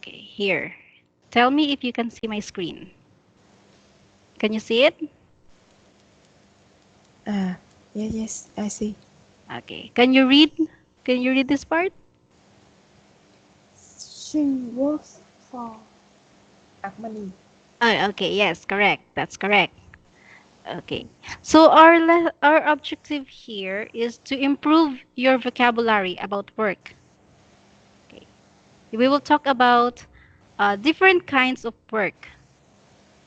Okay, here. Tell me if you can see my screen. Can you see it? Yes, I see. Okay. Can you read? Can you read this part? She works for Armani. Oh, okay. Yes, correct. That's correct. Okay. So our objective here is to improve your vocabulary about work. Okay. We will talk about different kinds of work.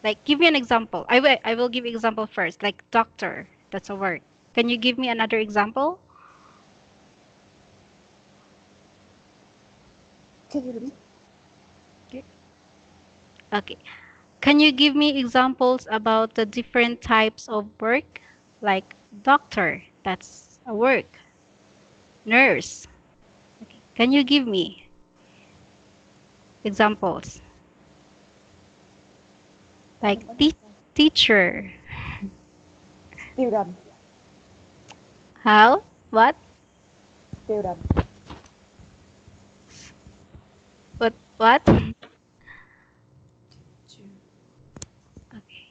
Like, give me an example. I will give example first. Like doctor, that's a work. Can you give me another example? Can you repeat? Okay. Okay. Can you give me examples about the different types of work? Like doctor, that's a work. Nurse. Okay. Can you give me examples? Like teacher. Student. How? What? Student. What? Okay.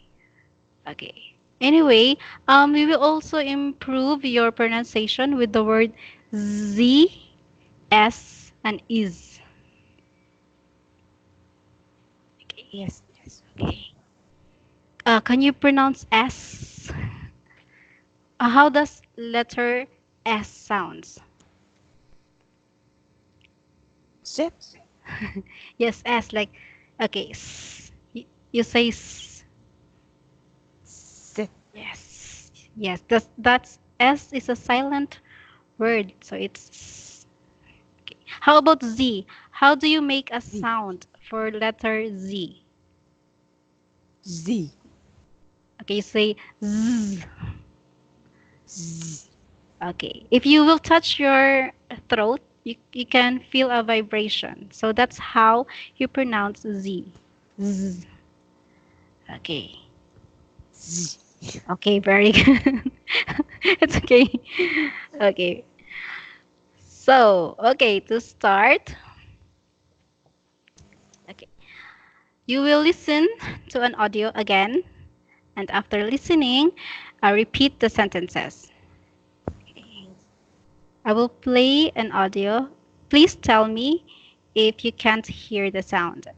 Okay. Anyway, we will also improve your pronunciation with the word z, s, and is. Okay. Yes, yes. Okay. Can you pronounce s? How does letter s sounds? Set. Yes, s like okay. You say s. Set. Yes. Yes. That's s is a silent word, so it's s. Okay. How about z? How do you make a Z. sound for letter z? Z. Okay, you say z. Z. Okay. If you will touch your throat, you can feel a vibration. So that's how you pronounce z. Z. Okay. Z. Okay, very good. It's okay. Okay. So, okay, to start, okay. You will listen to an audio again, and after listening, repeat the sentences. Okay. I will play an audio. Please tell me if you can't hear the sound.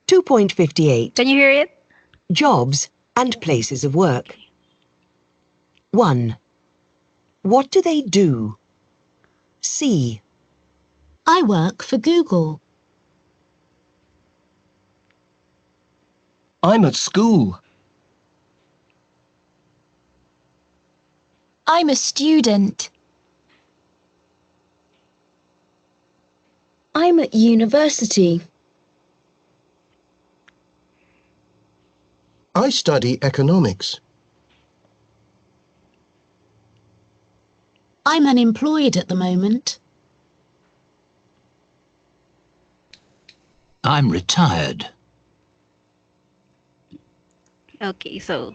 2.58. Can you hear it? Jobs and places of work. Okay. 1. What do they do? C. I work for Google. I'm at school. I'm a student. I'm at university. I study economics. I'm unemployed at the moment. I'm retired. Okay, so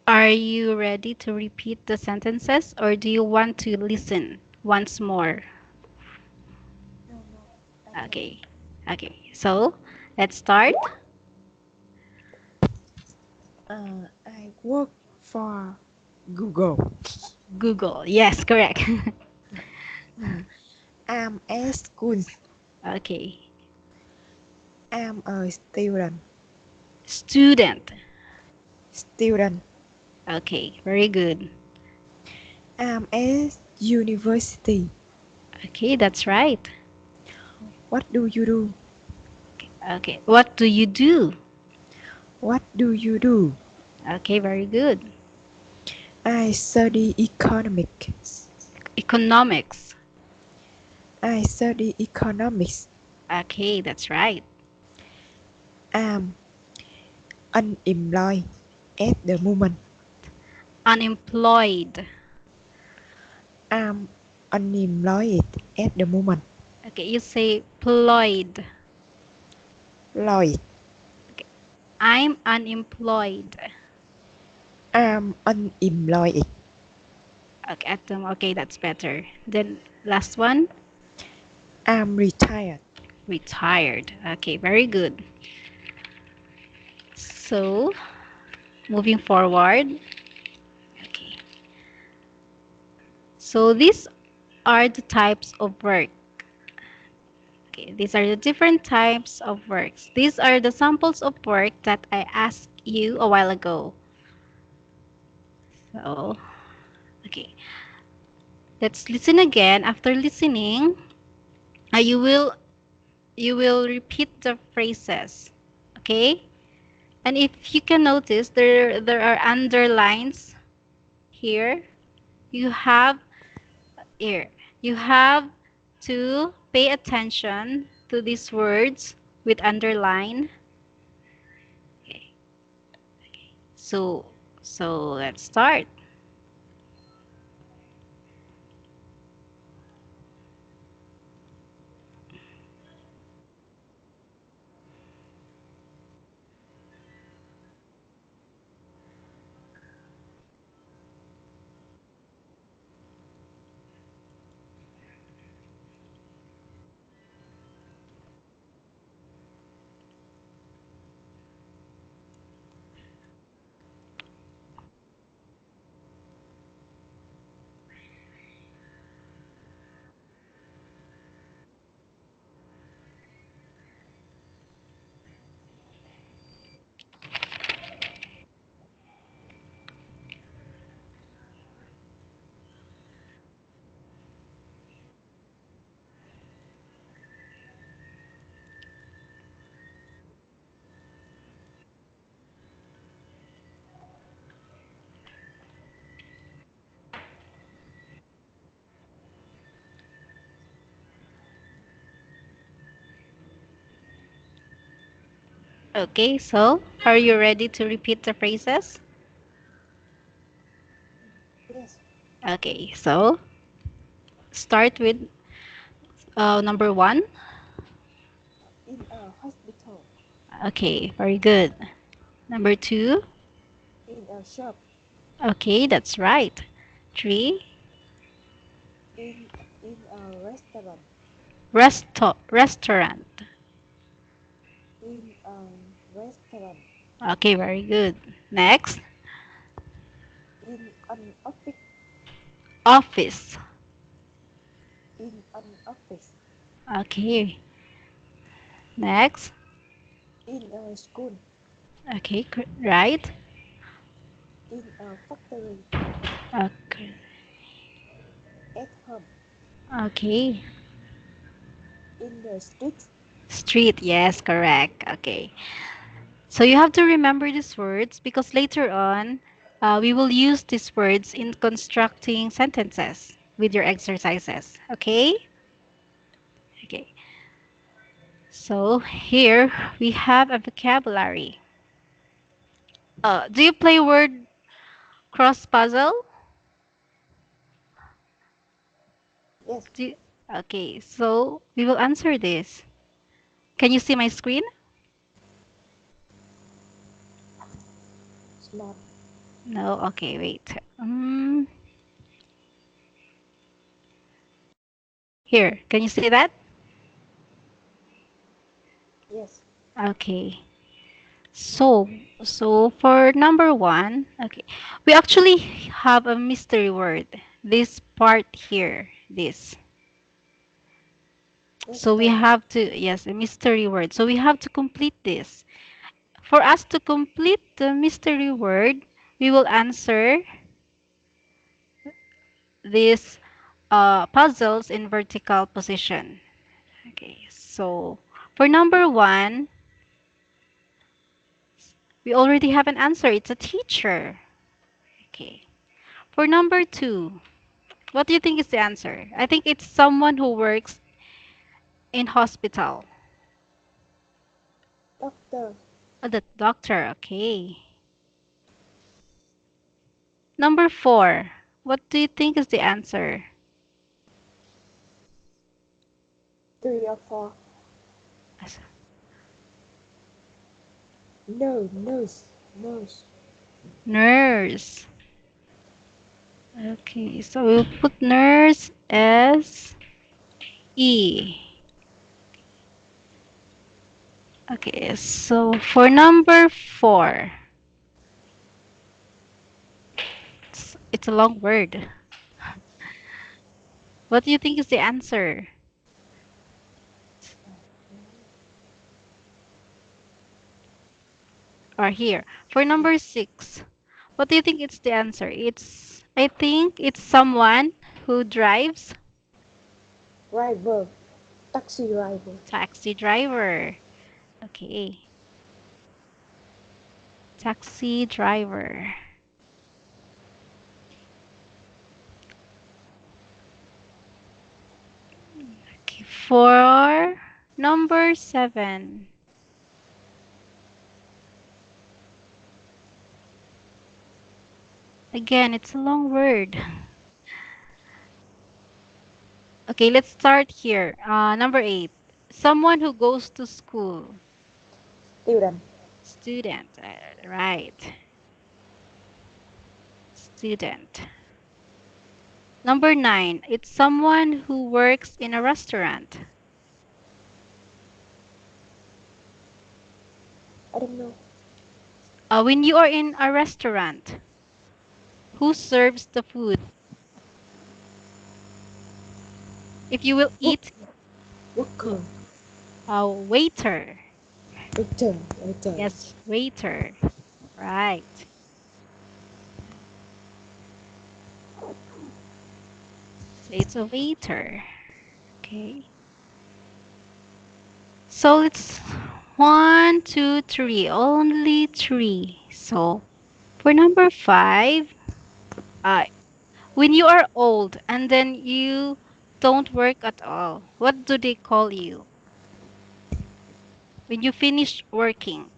are you ready to repeat the sentences or do you want to listen once more? No, no. I can. Okay. Okay. So, let's start. I work for Google. Google. Yes, correct. I'm at school. Okay. I'm a student. Student. Student. Okay, very good. I'm at university. Okay, that's right. What do you do? Okay, what do you do? What do you do? Okay, very good. I study economics. Economics. I study economics. Okay, that's right. I'm unemployed at the moment. Unemployed. I'm unemployed at the moment. Okay, you say ployed. Lloyd. Okay. I'm unemployed. I'm unemployed. Okay, okay, that's better. Then last one. I'm retired. Retired. Okay, very good. So, moving forward. Okay. So, these are the types of work. Okay, these are the different types of works. These are the samples of work that I asked you a while ago. So, okay. Let's listen again. After listening, you will repeat the phrases. Okay? And if you can notice, there are underlines here. You have here. You have to pay attention to these words with underline. Okay. So let's start. Okay, so are you ready to repeat the phrases? Yes. Okay, so start with number one. In a hospital. Okay, very good. Number two. In a shop. Okay, that's right. Three. In a restaurant. Restaurant. In a restaurant. Okay, very good. Next. In an office. Office. In an office. Okay. Next. In a school. Okay, right. In a factory. Okay. At home. Okay. In the streets. Street. Yes, correct. Okay. So you have to remember these words because later on, we will use these words in constructing sentences with your exercises. Okay? Okay. So here we have a vocabulary. Do you play word cross puzzle? Yes. Do you- Okay, so we will answer this. Can you see my screen? Smart. No? Okay, wait. Here, can you see that? Yes. Okay. So, so for number one, okay, we actually have a mystery word. This part here, this. So we Restaurant. have to, yes, a mystery word. So we have to complete this. For us to complete the mystery word, we will answer these puzzles in vertical position. Okay, so for number one, we already have an answer. It's a teacher. Okay. For number two, what do you think is the answer? I think it's someone who works in hospital. Doctor. Oh, the doctor. Okay. Number four, what do you think is the answer? 3 or 4. As- No. Nose. Nose. Nurse. Okay, so we'll put nurse as E. Okay, so for number four, it's a long word. What do you think is the answer? Or here, for number six, what do you think it's the answer? I think it's someone who drives. Driver. Taxi driver. Taxi driver. Okay, taxi driver. Okay, for number seven, again, it's a long word. Okay, let's start here. Number eight, someone who goes to school. Student. Student, right. Student. Number nine, it's someone who works in a restaurant. I don't know. When you are in a restaurant, who serves the food? If you will Work. eat, Worker. a waiter. Waiter. Waiter. Yes, waiter. Right. So it's a waiter. Okay. So it's one, two, three. Only three. So for number five, uh, when you are old and then you don't work at all, what do they call you? When you finish working,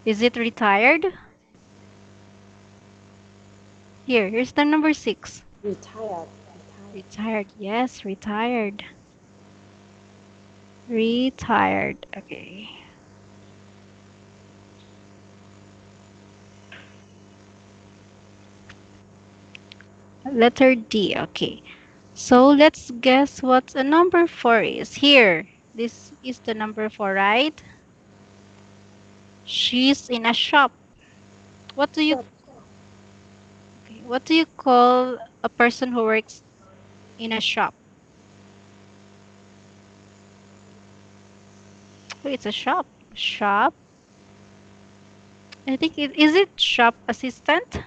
is it retired? Here's the number six. Retired. Retired. Retired. Yes, retired. Retired. Okay. Letter D. Okay. So let's guess what a number four is. Here. This is the number four, right? She's in a shop. What do you Shop. okay, what do you call a person who works in a shop? Oh, it's a shop. Shop. I think it is it shop assistant?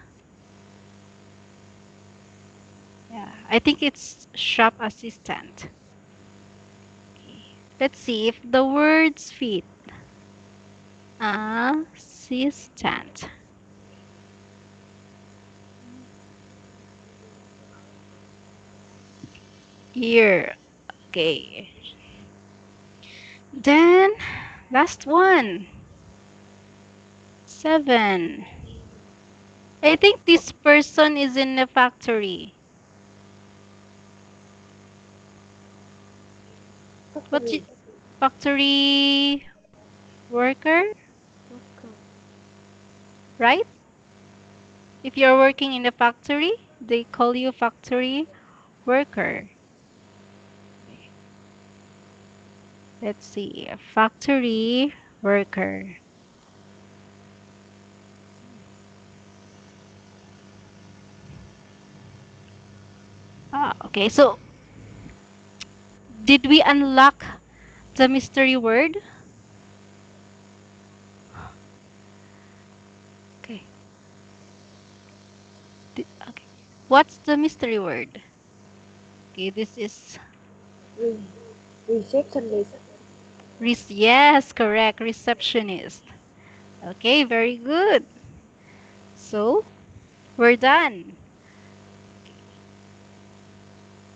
Yeah, I think it's shop assistant. Okay. Let's see if the words fit. Assistant. Here. Okay. Then last one. Seven. I think this person is in a factory. What Factory. you, factory worker, Worker. right? If you're working in a factory, they call you factory worker. Okay. Let's see. A factory worker. Okay. So, did we unlock the mystery word? Okay. Okay. What's the mystery word? Okay, this is Re- receptionist. yes, correct, receptionist. Okay, very good. So, we're done. Okay.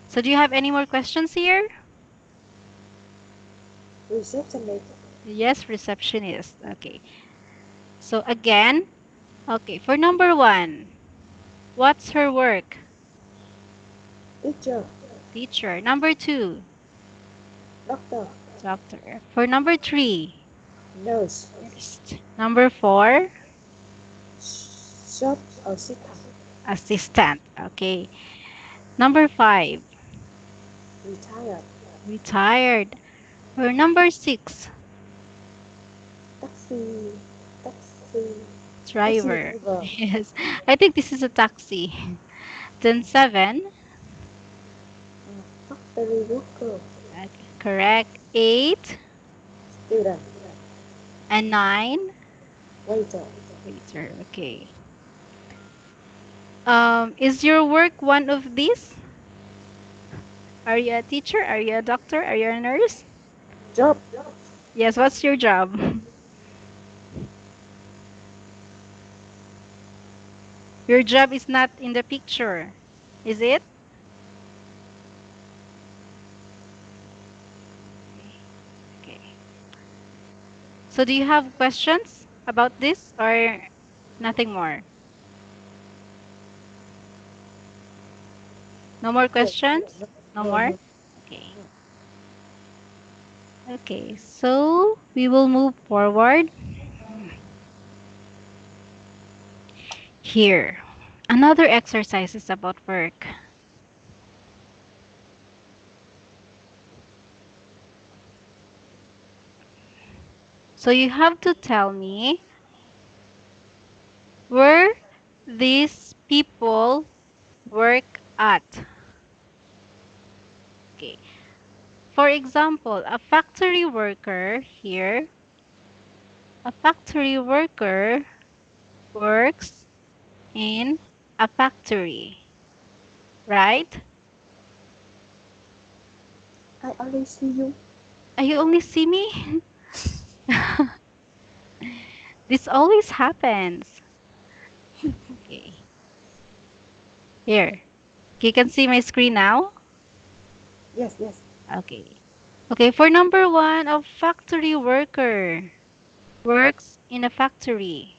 So, do you have any more questions here? Receptionist. Yes, receptionist. Okay. So, again, okay, for number one, what's her work? Teacher. Teacher. Number two, Doctor. doctor. For number three, Nurse. nurse. Number four, Shop assistant. assistant. Okay. Number five. retired, Retired. Or number 6, taxi, taxi, taxi driver. driver, Yes, I think this is a taxi. Then 7, factory worker, okay, correct. 8 student, and 9, waiter. waiter. Okay. Is your work one of these? Are you a teacher? Are you a doctor? Are you a nurse? Job, Yes, what's your job? Your job is not in the picture, is it? Okay. Okay. So do you have questions about this or nothing more? No more yes, no, questions? no, No no, more? no, Okay. no. Okay. So we will move forward here. Another exercise is about work. So you have to tell me where these people work at. Okay. For example, a factory worker here, a factory worker works in a factory, right? I only see you. You only see me? This always happens. Okay. Here. You can see my screen now? Yes, yes. Okay. Okay, for number 1, a factory worker works in a factory.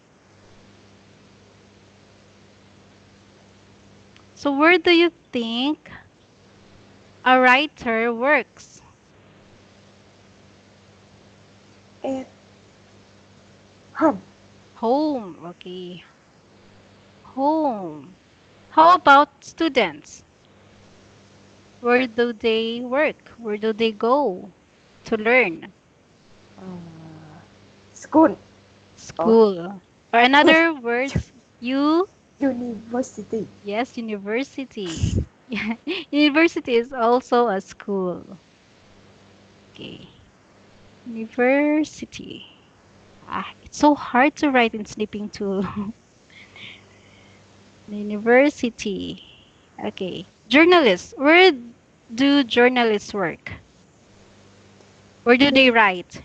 So where do you think a writer works? And home, Home. Okay. Home. How about students? Where do they work? Where do they go to learn? uh, school, or School. Or another words, you, university. yes, university. Yeah. University is also a school. Okay. University. Ah, it's so hard to write in sleeping tool. University. Okay. Journalists. Where do journalists work? Where do they New, write?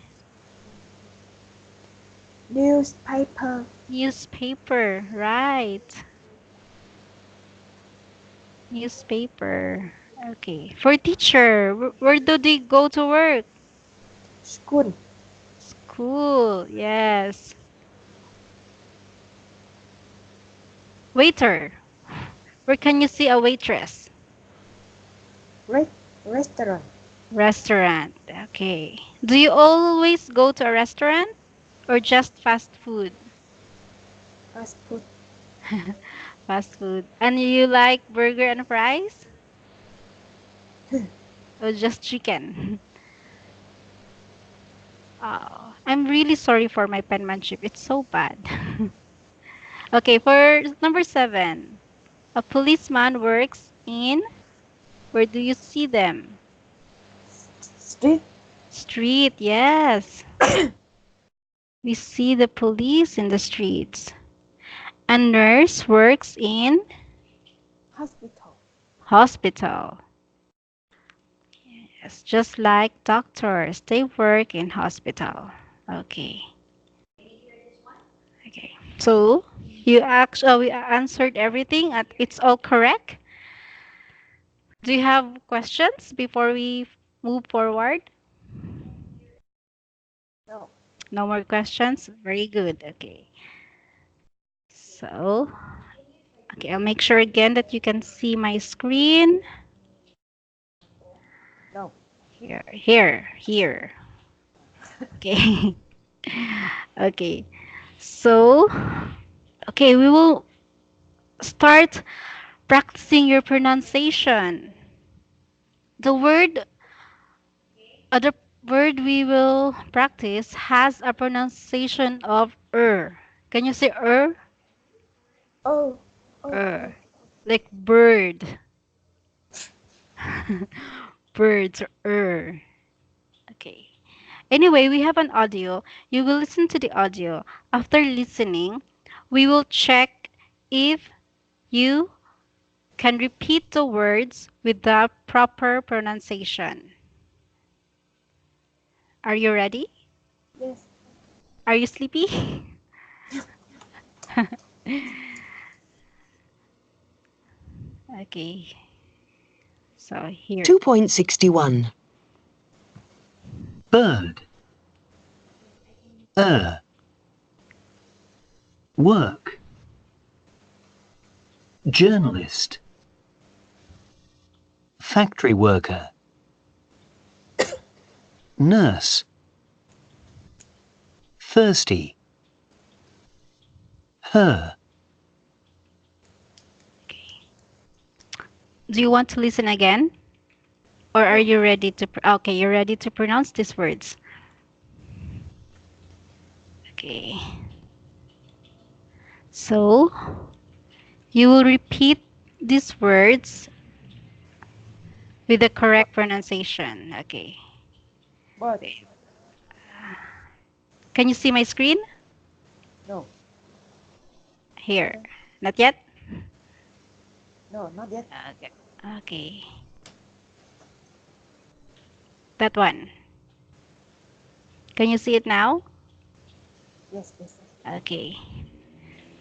newspaper, Newspaper. Right. Newspaper. Okay. For teacher, where do they go to work? school, School. Yes. Waiter. Where can you see a waitress? re- restaurant, Restaurant. Okay. Do you always go to a restaurant or just fast food? fast food, Fast food. And you like burger and fries? Or just chicken? Oh, I'm really sorry for my penmanship. It's so bad. Okay, for number 7. A policeman works in, where do you see them? street, Street, yes. We see the police in the streets. A nurse works in hospital, hospital. Yes, just like doctors, they work in hospital. Okay. Okay. So you actually we answered everything. It's all correct. Do you have questions before we move forward? no, No more questions? Very good. Okay. So, okay, I'll make sure again that you can see my screen. no. Here. Okay. Okay. So, okay, we will start practicing your pronunciation. The other word we will practice has a pronunciation of Can you say Oh, oh, Er, oh. like bird. Birds, Okay. Anyway, we have an audio. You will listen to the audio. After listening, we will check if you can repeat the words with the proper pronunciation. Are you ready? Yes. Are you sleepy? Okay. So here. 2.61. bird, work, journalist, factory worker, nurse, thirsty, her, Do you want to listen again? Or are No, you ready to okay, you're ready to pronounce these words. Okay. So, you will repeat these words with the but, correct pronunciation. Okay. but, Can you see my screen? no, Here. Not yet? no, not yet. Okay. Okay. That one. Can you see it now? Yes, yes. Okay.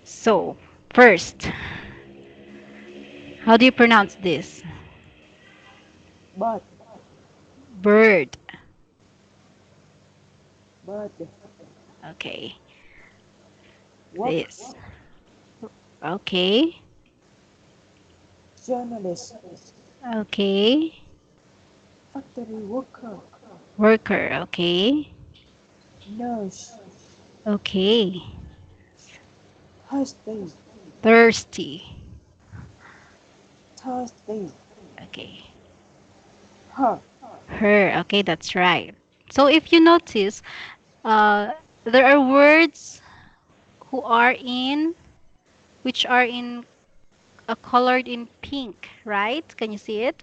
So, first, how do you pronounce this? But, Bird. but, Okay. work, This. Okay. journalist, Okay. factory worker, Worker. Okay. nurse, Okay. thirsty, Thirsty. thirsty, Okay. her, Her. Okay, that's right. So if you notice, uh, there are words who are in which are in colored in pink, right? Can you see it?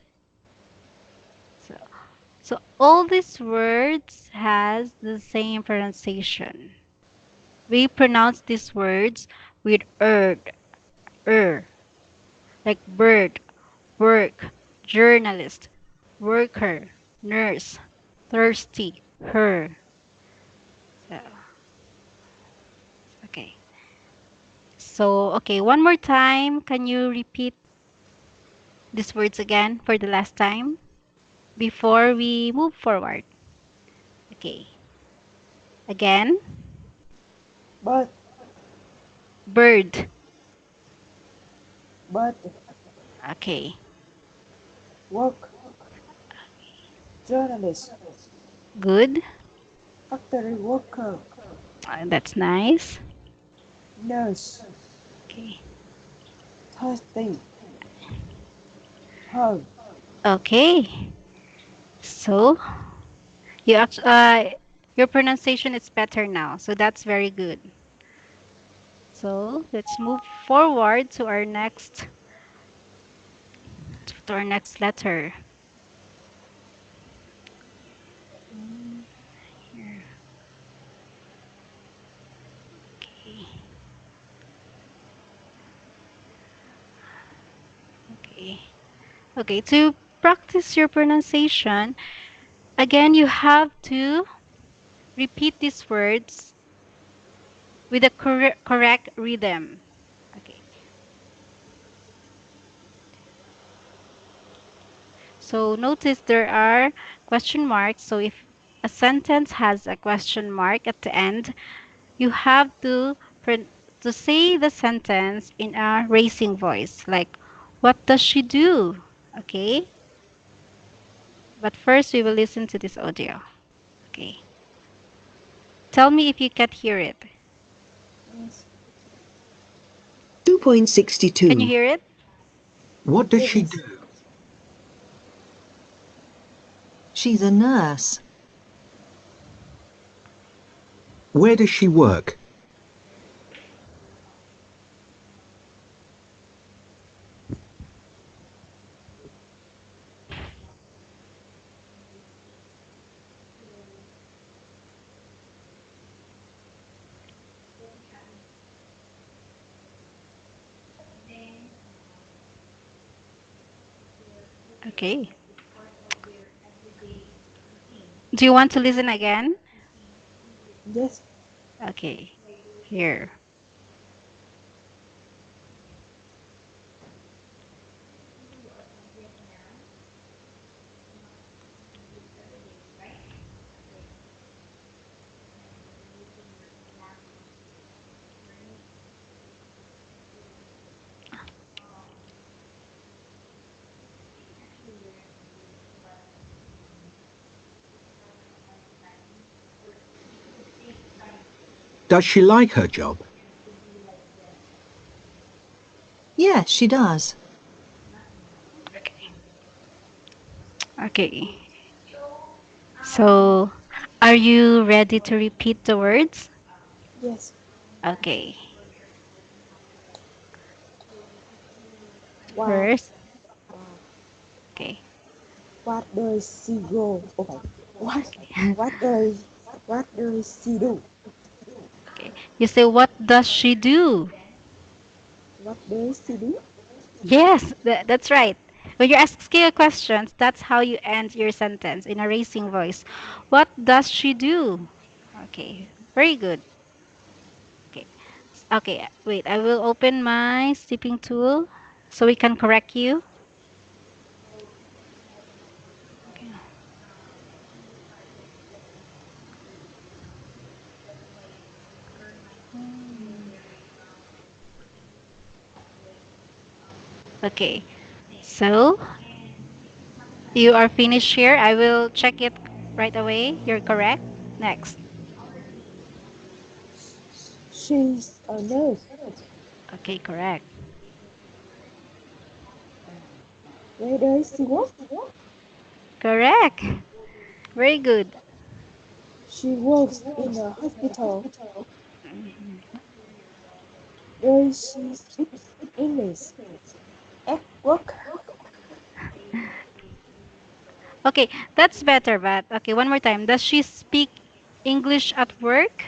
So, so all these words has the same pronunciation. We pronounce these words with er, like bird, work, journalist, worker, nurse, thirsty, her. So, okay. So, okay, one more time. Can you repeat these words again for the last time before we move forward? Okay. Again, but, bird. but, Okay. work, journalist, Good. factory worker, That's nice. nurse, Okay. thirsty, her. Okay. So, your pronunciation is better now. So that's very good. So, let's move forward to our next letter. Mm, here. Okay. Okay. Okay, to practice your pronunciation, again, you have to repeat these words with a correct rhythm. Okay. So notice there are question marks. So if a sentence has a question mark at the end, you have to say the sentence in a raising voice, like, "What does she do?" Okay. But first, we will listen to this audio. Okay. Tell me if you can hear it. Yes, Can you 2.62. hear it? What does yes, she yes. do? She's a nurse. Where does she work? Okay. Do you want to listen again? Yes. Okay. Here. Does she like her job? Yeah, she does. Okay. Okay. So, are you ready to repeat the words? Yes. Okay. What? First, Uh, okay. what does she go? Okay. What? Okay. What does? What does she do? Okay. You say, what does she do? What does she do? Yes, that's right. When you're asking a question, that's how you end your sentence in a racing voice. What does she do? Okay, very good. Okay, okay. Wait, I will open my stepping tool so we can correct you. Okay. Okay. So you are finished here. I will check it right away. You're correct. Next. She's a nurse. Okay, correct. Where does she work? Correct. Very good. She works in a hospital. Mhm. Does she speak English at work? Okay, that's better, but okay, one more time. Does she speak English at work?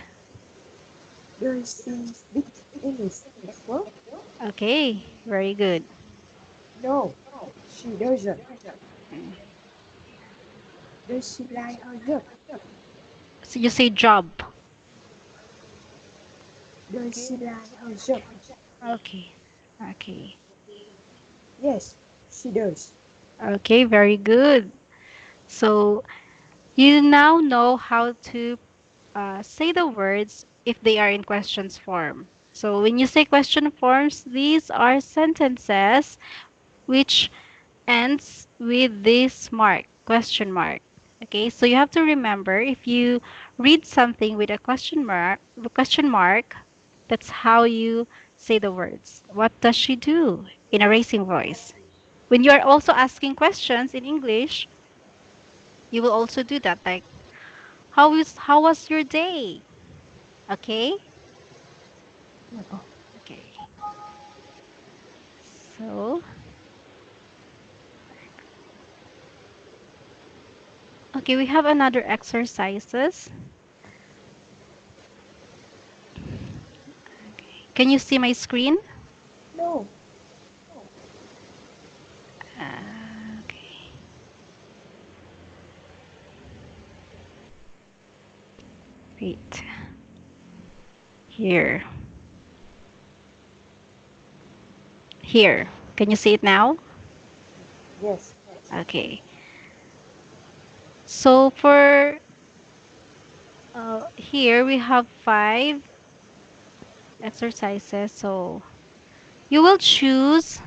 Does she speak English at work? Okay, very good. No, she doesn't. Mm. Does she like her job? So you say job. Does she like her job? Okay, okay, Yes, she does. okay, very good. So you now know how to say the words if they are in questions form. So when you say question forms, these are sentences which ends with this mark, question mark. Okay, so you have to remember if you read something with a question mark, that's how you say the words. What does she do in a racing voice? When you are also asking questions in English, you will also do that. Like, how was your day? Okay? Okay. So, okay, we have another exercises. Can you see my screen? No, Okay. Wait. Here. Here. Can you see it now? yes, Okay. So for here we have five exercises. So you will choose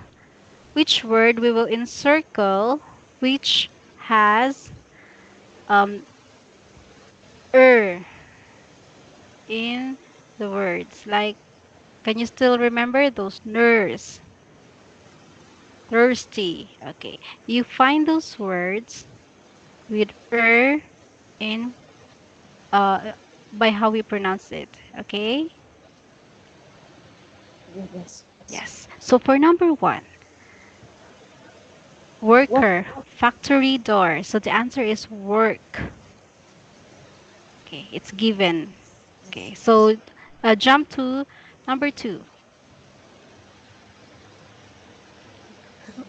which word we will encircle, which has um er in the words. Like, can you still remember those nurse, thirsty? Okay. You find those words with in uh by how we pronounce it. Okay? Yes. Yes. So for number one, What? worker, factory door. So the answer is work. Okay, it's given. Okay, so jump to number two.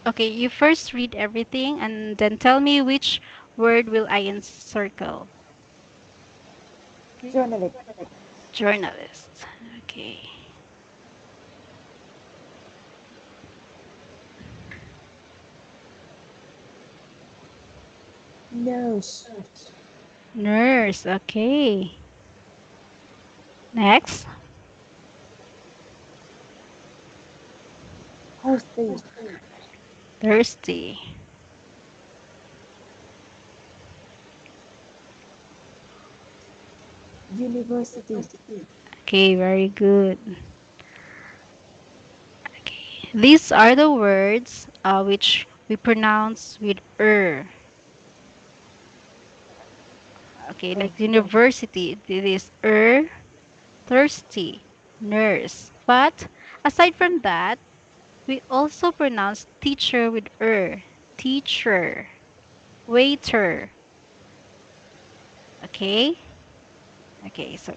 Okay, you first read everything and then tell me which word will I encircle. Journalist. Journalist. Okay. Nurse. Nurse. Okay. Next. Hostess. Thirsty. University. Okay, very good. Okay. These are the words which we pronounce with Okay, Oh, like university, it is thirsty, nurse. But aside from that, we also pronounce teacher with teacher, waiter. Okay? Okay, so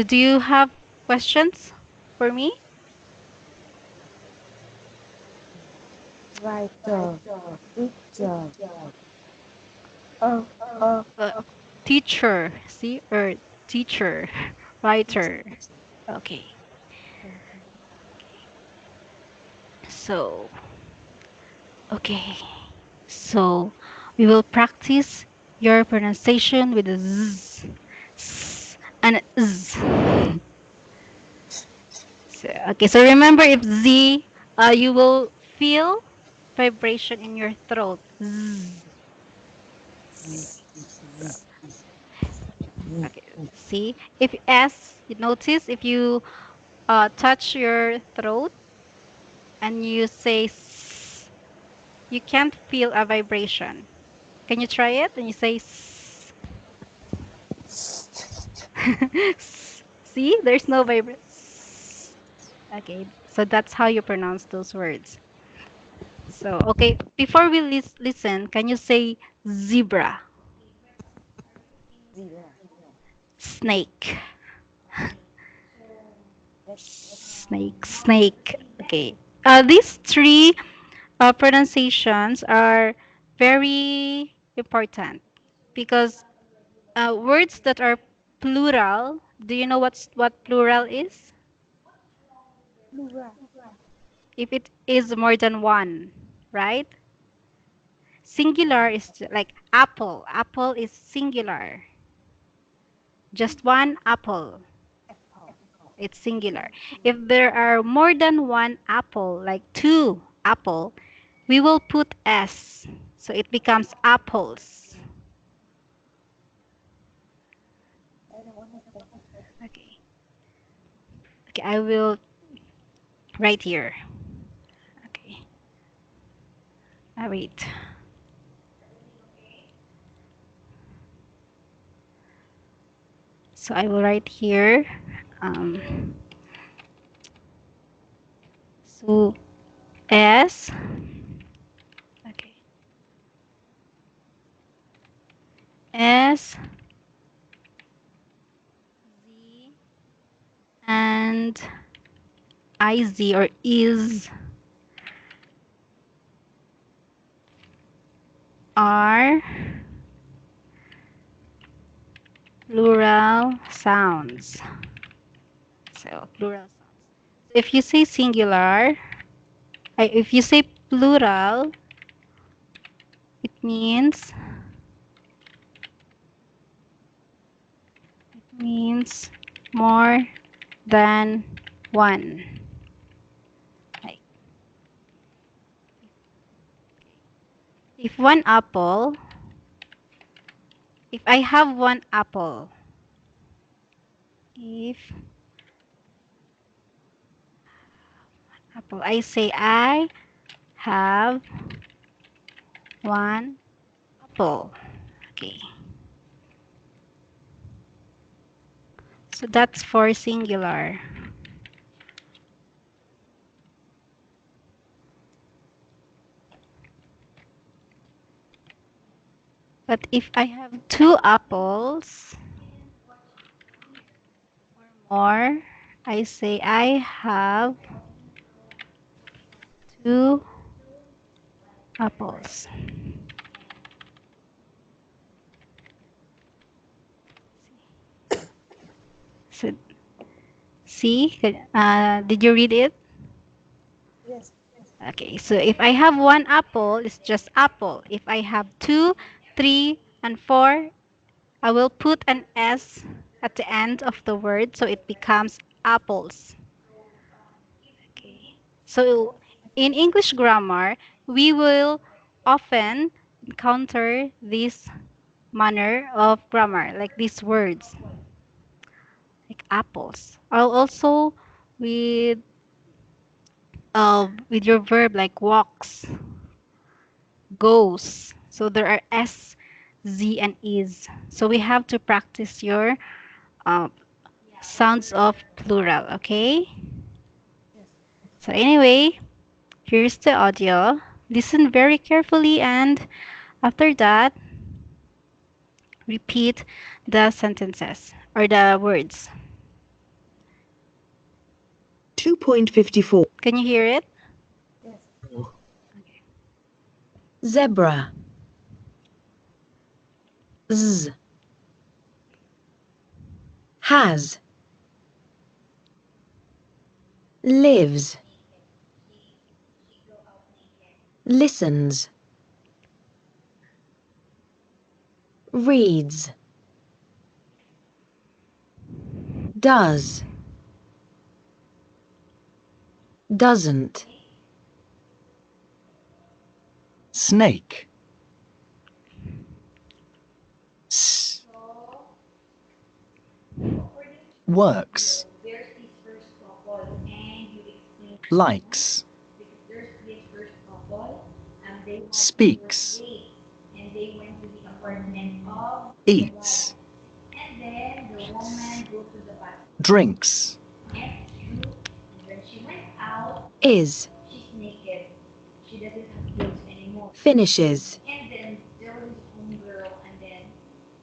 do you have questions for me? writer. Teacher. Oh, oh, Uh, teacher, see, teacher, writer. Okay, so, okay, so we will practice your pronunciation with a z, s, and a z. So, okay, so remember if Z, you will feel vibration in your throat. Zzz. Okay, see? If S, you notice if you touch your throat and you say S, you can't feel a vibration. Can you try it? And you say S. See? There's no vibration. Okay, so that's how you pronounce those words. So, okay, before we listen, can you say zebra, zebra. snake, Next. snake? Okay. These three pronunciations are very important because words that are plural, do you know what plural is? Plural. If it is more than one, right? Singular is like apple. Apple is singular. Just one apple. Apple. It's singular. If there are more than one apple, like two apple, we will put s. So it becomes apples. I don't understand. Okay. Okay, I will write here. Okay. Wait. So I will write here. Um, so S. Okay. S Z and IZ or is are plural sounds. So plural sounds. So if you say singular, if you say plural, it means more than one. Like if one apple, if I have one apple, if apple, I say I have one apple. Okay, so that's for singular. But if I have two apples or I say I have two apples. So, see, did you read it? Yes. Okay, so if I have one apple, it's just apple. If I have two, three, and four, I will put an S at the end of the word so it becomes apples. Okay. So in English grammar, we will often encounter this manner of grammar, like these words, like apples. I'll also with with your verb like walks, goes. So there are S, Z, and is. So we have to practice your uh, sounds of plural, okay? Yes. So anyway, here's the audio. Listen very carefully and after that, repeat the sentences or the words. 2.54. Can you hear it? Yes. Okay. Zebra. Z. Has. Lives. Listens. Reads. Does. Doesn't. Snake. S. Works. Likes. Speaks. Eats. Drinks. Is. Finishes.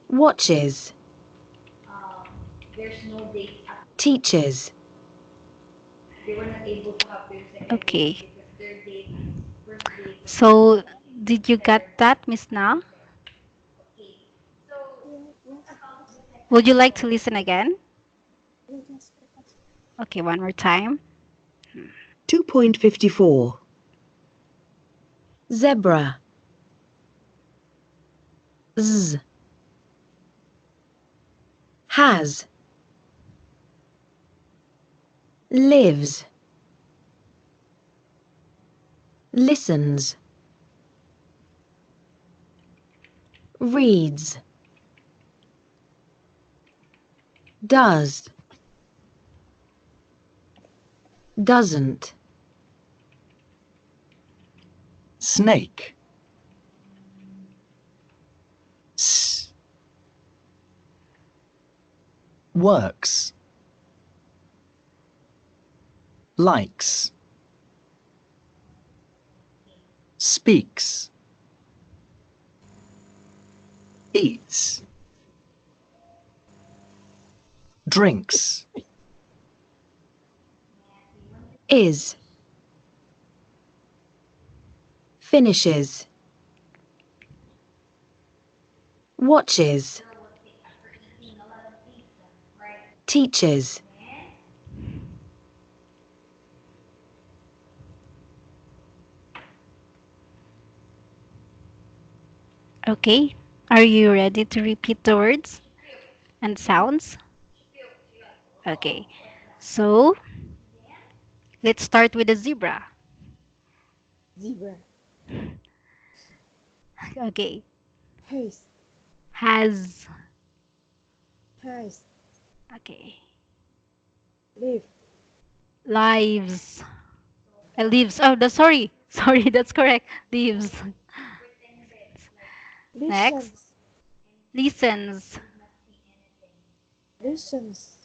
Watches. Teaches. Okay. So did you get that, Miss Na? Yeah, yes. Would you like to listen again? Yeah, yes. Okay, one more time. 2.54. Zebra. Z. Has. Lives. Listens. Reads. Does. Doesn't. Snake. S. Works. Likes. Speaks. Eats. Drinks. Is. Finishes. Watches. Teaches. Okay. Are you ready to repeat the words and sounds? Okay. So let's start with the zebra. Zebra. Okay. Hers. Has. Hers. Okay. Live. Lives. Lives. Oh, sorry. Sorry, that's correct. Leaves. Next. Listens. Listens. Listens.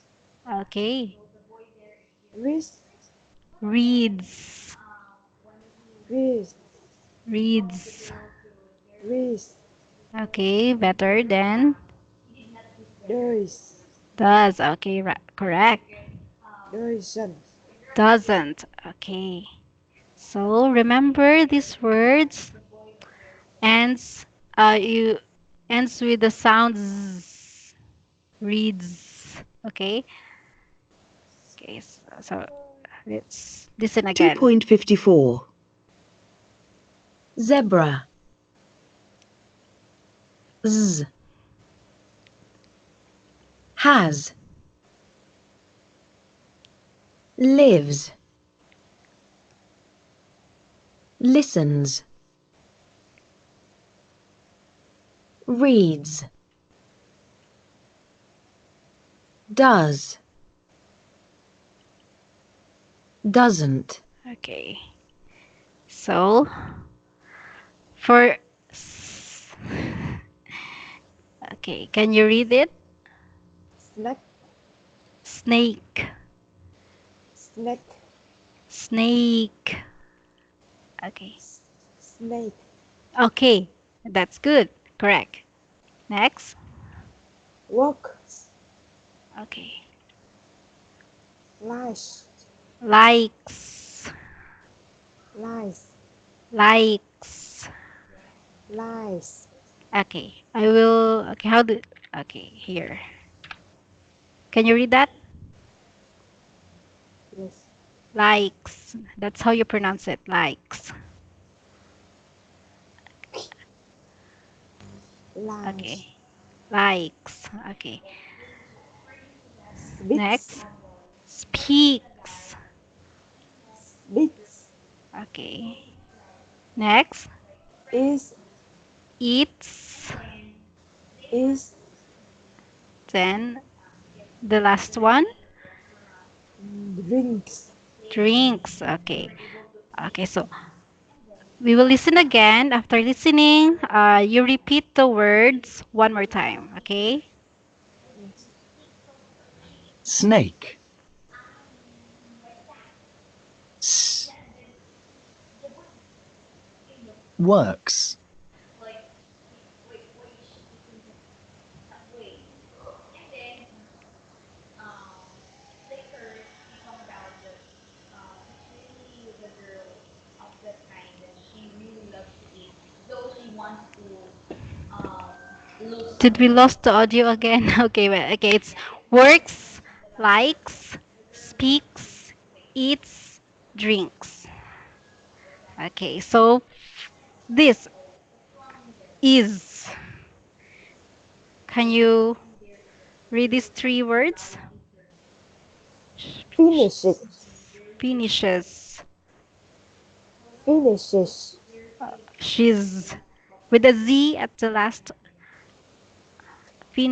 Okay. Reads. Reads. Reads. Reads. Reads. Okay, better than Does. does. Okay, correct. Doesn't. Doesn't. Okay. So remember these words ends you ends with the sound z. Reads. Okay. Okay. So let's listen again. 2.54. Zebra. Z. Has. Lives. Listens. Reads. Does. Doesn't. Okay. So for okay, can you read it? Snack. Snake. Snack. Snake. Okay. Snake. Okay. That's good. Correct. Next. Walk. Okay. Lies. Likes. Lies. Likes. Lies. Okay. I will. Okay. How do? Okay. Here. Can you read that? Yes. Likes. That's how you pronounce it. Likes. Lies. Okay. Likes. Okay. Speaks. Next. Speaks. Speaks. Okay. Next. Is. Eats. Is. Then the last one. Drinks. Drinks. Okay. Okay. So we will listen again. After listening, you repeat the words one more time. Okay. Yes. Snake. S. Works. Did we lost the audio again? Okay. Well, okay. It's works, likes, speaks, eats, drinks. Okay. So this is. Can you read these three words? Finish it. Finishes. Finishes. She's with a Z at the last